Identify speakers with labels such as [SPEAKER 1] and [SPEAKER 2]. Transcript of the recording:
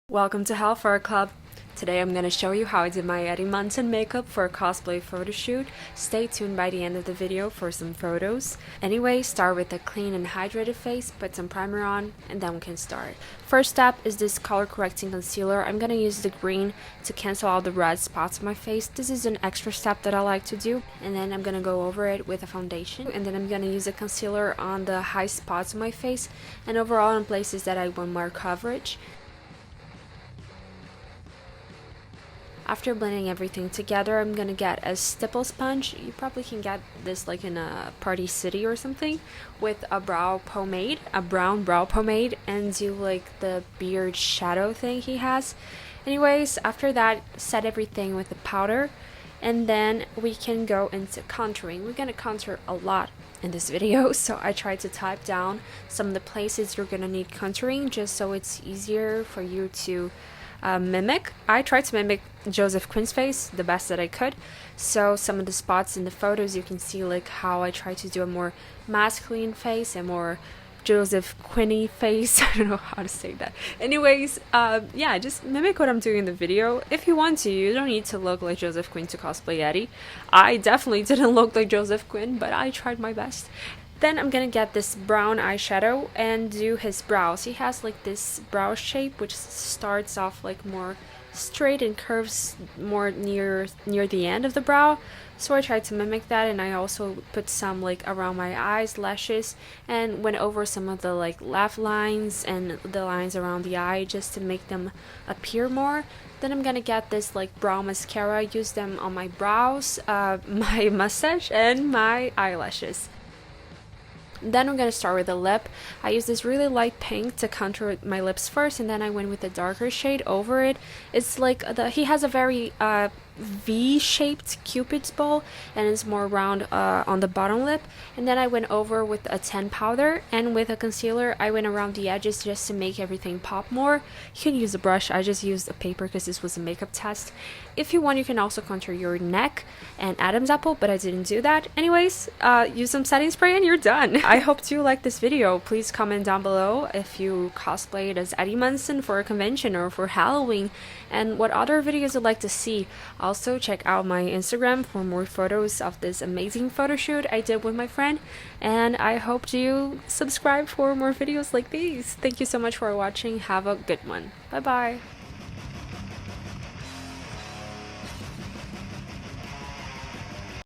[SPEAKER 1] Welcome to Hellfire Club. Today I'm going to show you how I did my Eddie Munson makeup for a cosplay photo shoot. Stay tuned by the end of the video for some photos. Anyway, start with a clean and hydrated face, put some primer on, and then we can start. First step is this color correcting concealer. I'm going to use the green to cancel all the red spots on my face. This is an extra step that I like to do. And then I'm going to go over it with a foundation. And then I'm going to use a concealer on the high spots on my face and overall on places that I want more coverage. After blending everything together, I'm gonna get a stipple sponge. You probably can get this like in a Party City or something, with a brow pomade, a brown brow pomade, and do like the beard shadow thing he has. Anyways, after that, set everything with the powder, and then we can go into contouring. We're gonna contour a lot in this video, so I tried to type down some of the places you're gonna need contouring just so it's easier for you to mimic. I tried to mimic Joseph Quinn's face the best that I could, so some of the spots in the photos you can see like how I tried to do a more masculine face, a more Joseph Quinny face. I don't know how to say that. Anyways, yeah, just mimic what I'm doing in the video. If you want to, you don't need to look like Joseph Quinn to cosplay Eddie. I definitely didn't look like Joseph Quinn, but I tried my best. Then I'm gonna get this brown eyeshadow and do his brows. He has like this brow shape which starts off like more straight and curves more near the end of the brow. So I tried to mimic that, and I also put some like around my eyes, lashes, and went over some of the like laugh lines and the lines around the eye just to make them appear more. Then I'm gonna get this like brow mascara, use them on my brows, my mustache, and my eyelashes. Then I'm going to start with the lip. I used this really light pink to contour my lips first, and then I went with a darker shade over it. It's like he has a very V-shaped cupid's bow, and it's more round on the bottom lip. And then I went over with a 10 powder, and with a concealer I went around the edges just to make everything pop more. You can use a brush. I just used a paper because this was a makeup test. If you want, you can also contour your neck and Adam's apple, but I didn't do that. Anyways, use some setting spray and you're done. I hope you liked this video. Please comment down below if you cosplayed as Eddie Munson for a convention or for Halloween, and what other videos you'd like to see. Also, check out my Instagram for more photos of this amazing photo shoot I did with my friend, and I hope you subscribe for more videos like these. Thank you so much for watching. Have a good one. Bye bye.